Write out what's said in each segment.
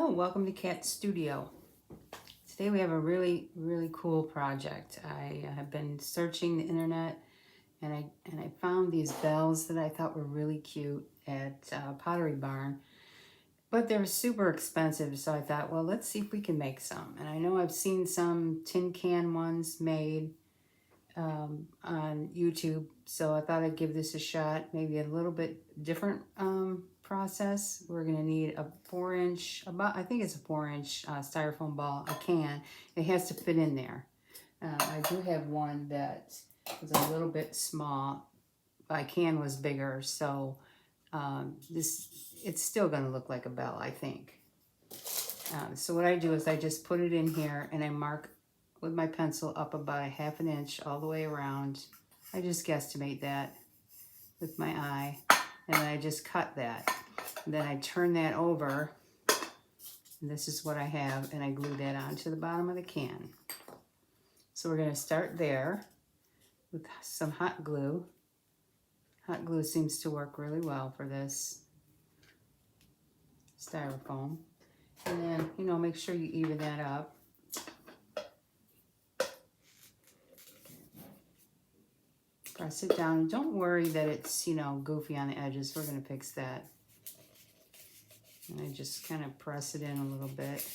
Hello, welcome to Cat Studio. Today we have a really cool project. I have been searching the internet and I found these bells that I thought were really cute at Pottery Barn, but they were super expensive. So I thought, well, let's see if we can make some. And I know I've seen some tin can ones made on YouTube, so I thought I'd give this a shot. Maybe a little bit different process. We're gonna need a 4-inch, I think it's a 4-inch styrofoam ball, a can. It has to fit in there. I do have one that was a little bit small. My can was bigger, so it's still gonna look like a bell, I think. So what I do is I just put it in here and I mark with my pencil up about a 1/2 inch all the way around. I just guesstimate that with my eye, and then I just cut that. And then I turn that over, and this is what I have, and I glue that onto the bottom of the can. So we're gonna start there with some hot glue. Hot glue seems to work really well for this styrofoam. And then, you know, make sure you even that up. Press it down. Don't worry that it's, you know, goofy on the edges. We're going to fix that. And I just kind of press it in a little bit.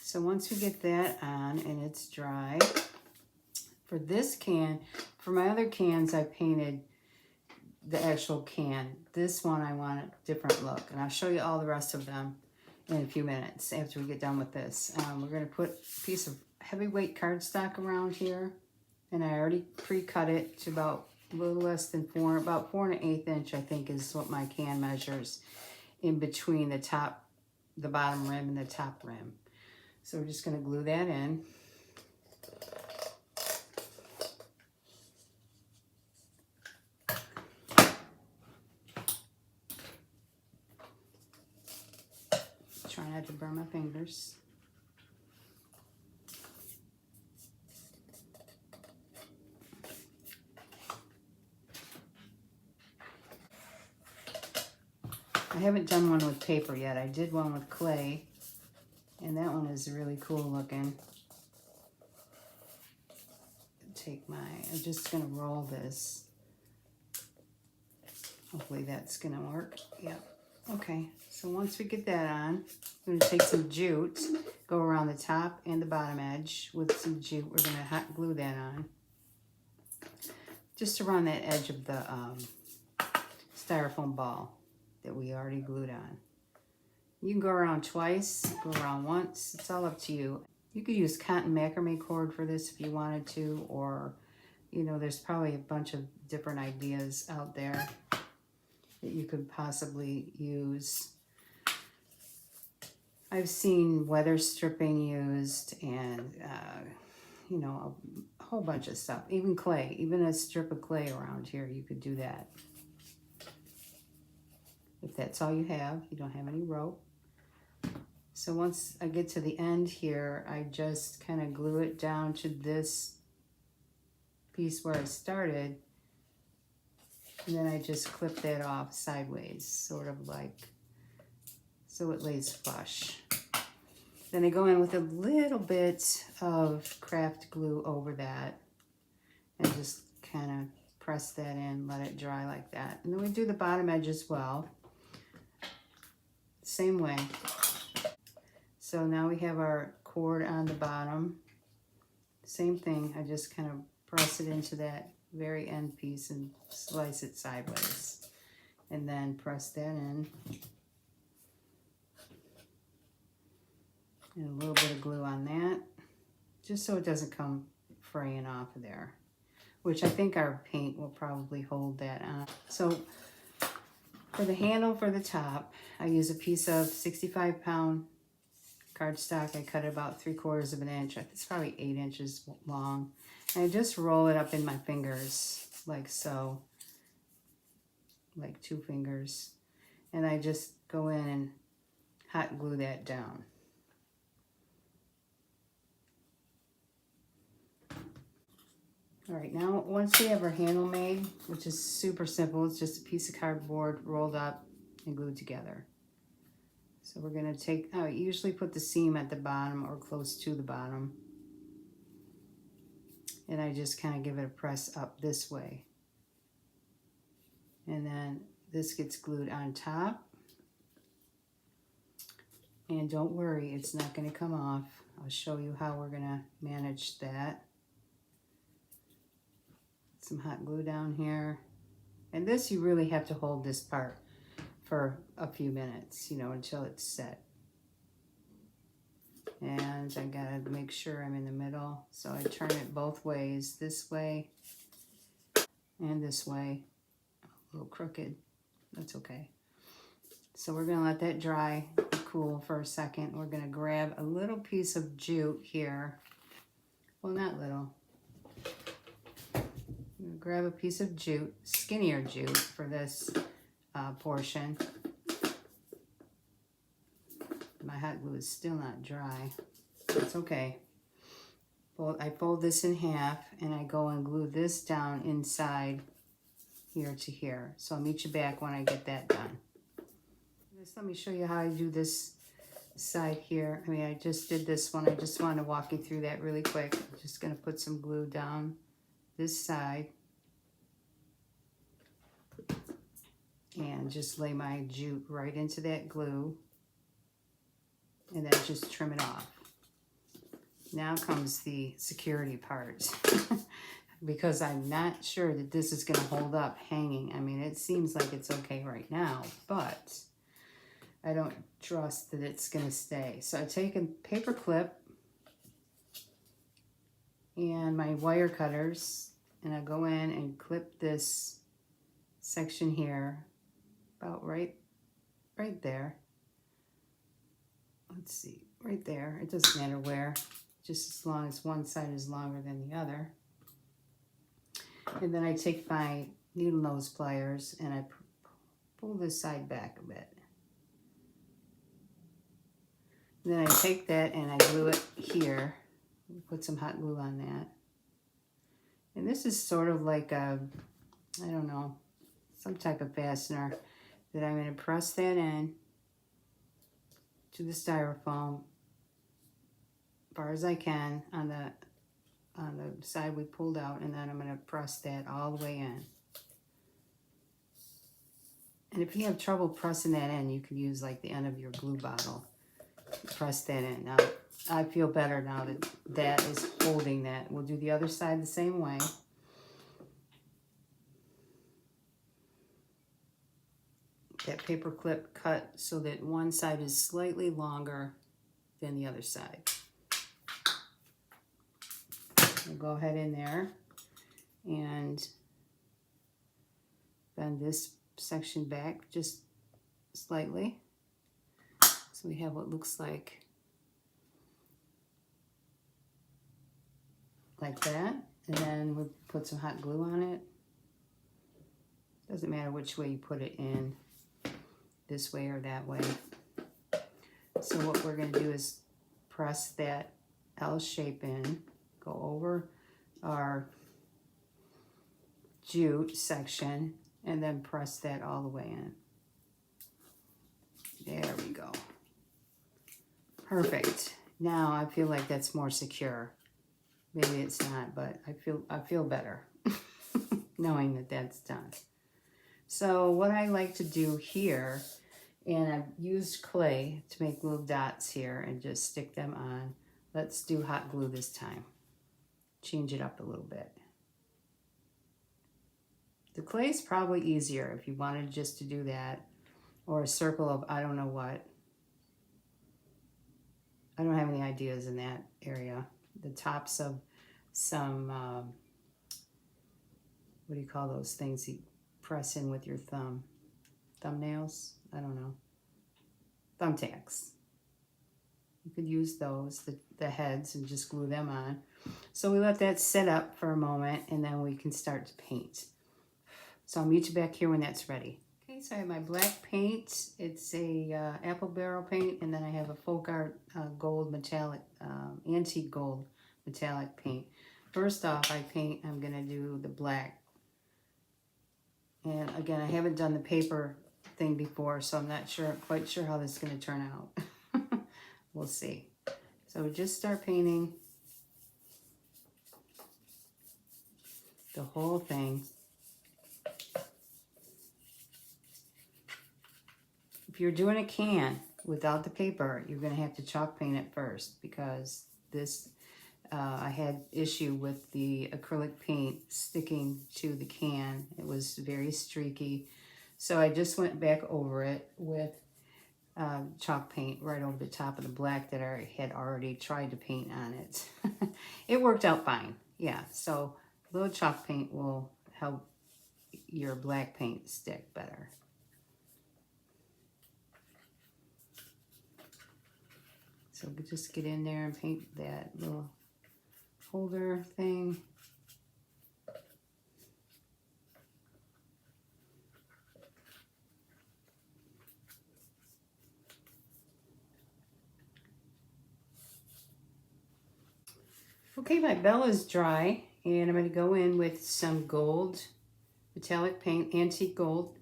So once we get that on and it's dry, for this can, for my other cans, I painted the actual can. This one, I want a different look. And I'll show you all the rest of them in a few minutes after we get done with this. We're going to put a piece of heavyweight cardstock around here. And I already pre-cut it to about a little less than about 4 1/8 inch, I think is what my can measures, in between the bottom rim and the top rim. So we're just gonna glue that in. Try not to burn my fingers. I haven't done one with paper yet. I did one with clay, and that one is really cool looking. I'm just gonna roll this. Hopefully that's gonna work. Yep. Okay, so once we get that on, I'm gonna take some jute, go around the top and the bottom edge with some jute. We're gonna hot glue that on. Just around that edge of the styrofoam ball that we already glued on. You can go around twice, go around once, it's all up to you. You could use cotton macrame cord for this if you wanted to, or, you know, there's probably a bunch of different ideas out there that you could possibly use. I've seen weather stripping used and, you know, a whole bunch of stuff. Even clay, even a strip of clay around here, you could do that. If that's all you have, you don't have any rope. So once I get to the end here, I just kind of glue it down to this piece where I started. And then I just clip that off sideways, sort of like, so it lays flush. Then I go in with a little bit of craft glue over that and just kind of press that in, let it dry like that. And then we do the bottom edge as well. Same way. So now we have our cord on the bottom. Same thing, I just kind of press it into that very end piece and slice it sideways. And then press that in. And a little bit of glue on that, just so it doesn't come fraying off of there, which I think our paint will probably hold that on. So for the handle for the top, I use a piece of 65-pound cardstock. I cut it about 3/4 of an inch. It's probably 8 inches long. And I just roll it up in my fingers, like so, like 2 fingers. And I just go in and hot glue that down. All right, now once we have our handle made, which is super simple, it's just a piece of cardboard rolled up and glued together. So we're going to take, I usually put the seam at the bottom or close to the bottom. And I just kind of give it a press up this way. And then this gets glued on top. And don't worry, it's not going to come off. I'll show you how we're going to manage that. Some hot glue down here. And this, you really have to hold this part for a few minutes, you know, until it's set. And I gotta make sure I'm in the middle. So I turn it both ways, this way and this way. A little crooked, that's okay. So we're gonna let that dry, cool for a second. We're gonna grab a little piece of jute here. Well, not little. I'm gonna grab a piece of jute, skinnier jute for this portion. My hot glue is still not dry. It's okay. I fold this in half and I go and glue this down inside here to here. So I'll meet you back when I get that done. Just let me show you how I do this side here. I mean, I just did this one. I just want to walk you through that really quick. I'm just going to put some glue down this side and just lay my jute right into that glue and then just trim it off. Now comes the security part because I'm not sure that this is going to hold up hanging. I mean, it seems like it's okay right now, but I don't trust that it's going to stay. So I take a paper clip and my wire cutters and I go in and clip this section here about right there. Let's see, right there. It doesn't matter where, just as long as one side is longer than the other. And then I take my needle nose pliers and I pull this side back a bit. And then I take that and I glue it here. Put some hot glue on that. And this is sort of like a, I don't know, some type of fastener that I'm going to press that in to the styrofoam as far as I can on the side we pulled out, and then I'm going to press that all the way in. And if you have trouble pressing that in, you can use like the end of your glue bottle. Press that in. Now, I feel better now that that is holding that. We'll do the other side the same way. That paper clip cut so that one side is slightly longer than the other side. We'll go ahead in there and bend this section back just slightly. So we have what looks like that. And then we'll put some hot glue on it. Doesn't matter which way you put it in, this way or that way. So what we're going to do is press that L shape in, go over our jute section, and then press that all the way in. There we go. Perfect. Now I feel like that's more secure. Maybe it's not, but I feel better knowing that that's done. So what I like to do here, and I've used clay to make little dots here and just stick them on. Let's do hot glue this time. Change it up a little bit. The clay is probably easier if you wanted just to do that, or a circle of I don't know what. I don't have any ideas in that area. The tops of some, what do you call those things you press in with your thumb? Thumbnails? I don't know. Thumbtacks. You could use those, the heads, and just glue them on. So we let that sit up for a moment, and then we can start to paint. So I'll meet you back here when that's ready. Okay, so I have my black paint. It's a apple barrel paint, and then I have a folk art gold metallic, antique gold metallic paint. First off, I'm gonna do the black. And again, I haven't done the paper thing before, so I'm not quite sure how this is going to turn out. We'll see. So just start painting the whole thing. If you're doing a can without the paper, you're going to have to chalk paint it first, because this I had issue with the acrylic paint sticking to the can. It was very streaky. So I just went back over it with chalk paint right over the top of the black that I had already tried to paint on it. It worked out fine. Yeah, so a little chalk paint will help your black paint stick better. So just get in there and paint that little holder thing. Okay, my bell is dry, and I'm going to go in with some gold metallic paint, antique gold.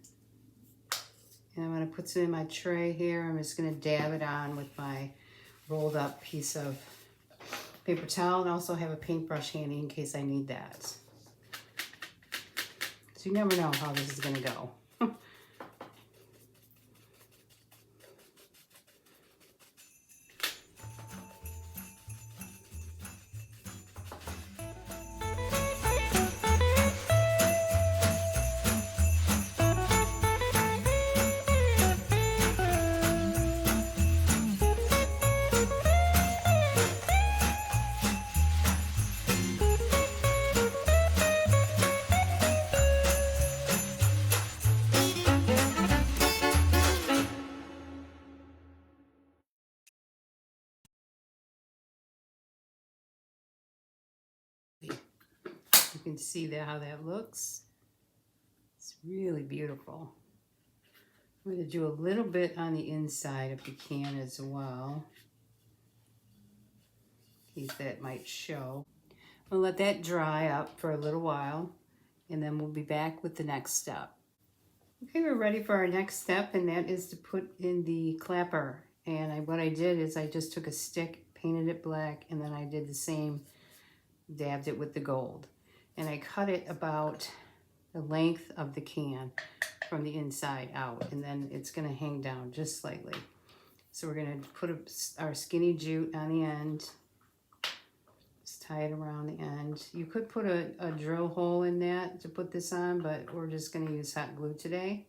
And I'm going to put some in my tray here. I'm just going to dab it on with my rolled up piece of paper towel, and also have a paintbrush handy in case I need that. So you never know how this is going to go. You can see how that looks. It's really beautiful. I'm going to do a little bit on the inside of the can as well, in case that might show. We'll let that dry up for a little while, and then we'll be back with the next step. Okay, we're ready for our next step, and that is to put in the clapper. And what I did is I just took a stick, painted it black, and then I did the same, dabbed it with the gold. And I cut it about the length of the can from the inside out, and then it's going to hang down just slightly. So we're going to put our skinny jute on the end. Just tie it around the end. You could put a drill hole in that to put this on, but we're just going to use hot glue today.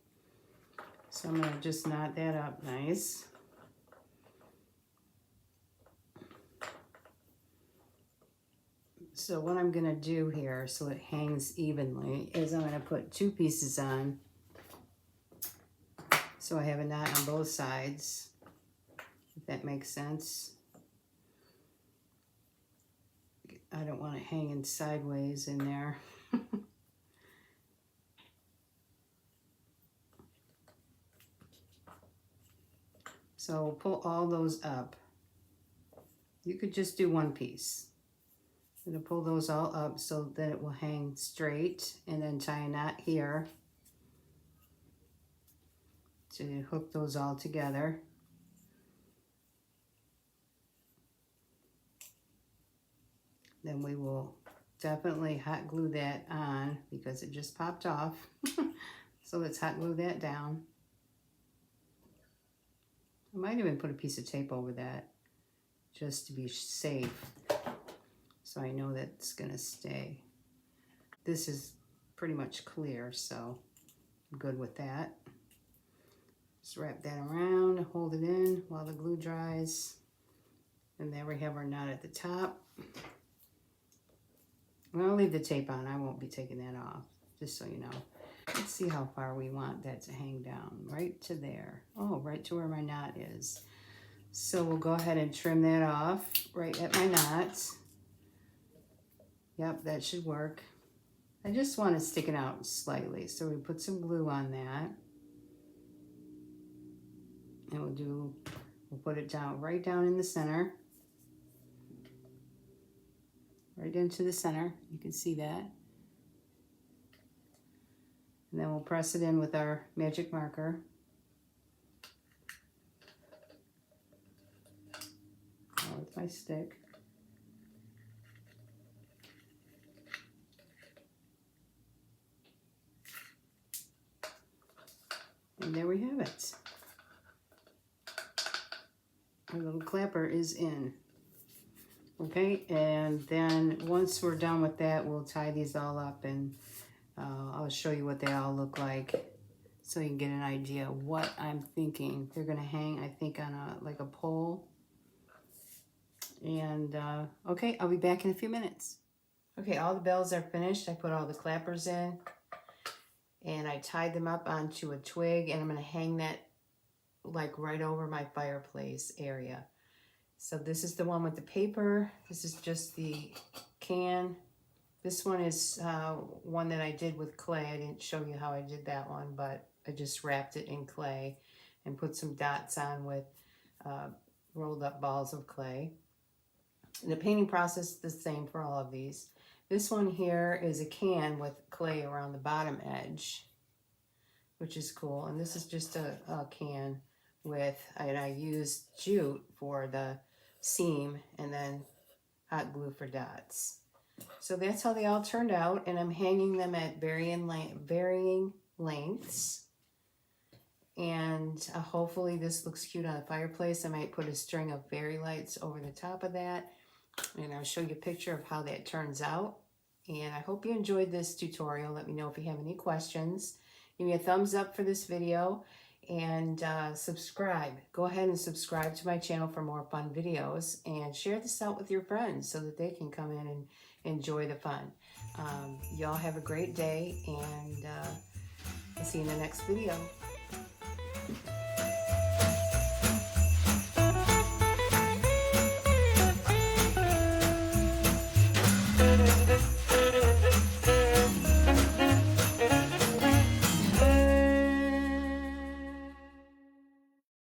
So I'm going to just knot that up nice. So what I'm going to do here, so it hangs evenly, is I'm going to put 2 pieces on. So I have a knot on both sides, if that makes sense. I don't want it hanging sideways in there. So pull all those up. You could just do 1 piece. I'm going to pull those all up so that it will hang straight, and then tie a knot here to hook those all together. Then we will definitely hot glue that on because it just popped off. So let's hot glue that down. I might even put a piece of tape over that just to be safe, so I know that it's gonna stay. This is pretty much clear, so I'm good with that. Just wrap that around, hold it in while the glue dries. And there we have our knot at the top. And I'll leave the tape on. I won't be taking that off, just so you know. Let's see how far we want that to hang down. Right to there. Oh, right to where my knot is. So we'll go ahead and trim that off right at my knot. Yep, that should work. I just want to stick it out slightly. So we put some glue on that. And we'll put it down right down in the center. Right into the center. You can see that. And then we'll press it in with our magic marker. my stick. And there we have it. Our little clapper is in. Okay, and then once we're done with that, we'll tie these all up, and I'll show you what they all look like so you can get an idea of what I'm thinking. They're gonna hang, I think, on like a pole. And okay, I'll be back in a few minutes. Okay, all the bells are finished. I put all the clappers in, and I tied them up onto a twig, and I'm gonna hang that like right over my fireplace area. So this is the one with the paper. This is just the can. This one is one that I did with clay. I didn't show you how I did that one, but I just wrapped it in clay and put some dots on with rolled up balls of clay. And the painting process is the same for all of these. This one here is a can with clay around the bottom edge, which is cool. And this is just a can with, and I used jute for the seam and then hot glue for dots. So that's how they all turned out, and I'm hanging them at varying lengths. And hopefully this looks cute on the fireplace. I might put a string of fairy lights over the top of that, and I'll show you a picture of how that turns out. And I hope you enjoyed this tutorial. Let me know if you have any questions. Give me a thumbs up for this video, and subscribe. Go ahead and subscribe to my channel for more fun videos, and share this out with your friends so that they can come in and enjoy the fun. Y'all have a great day, and I'll see you in the next video.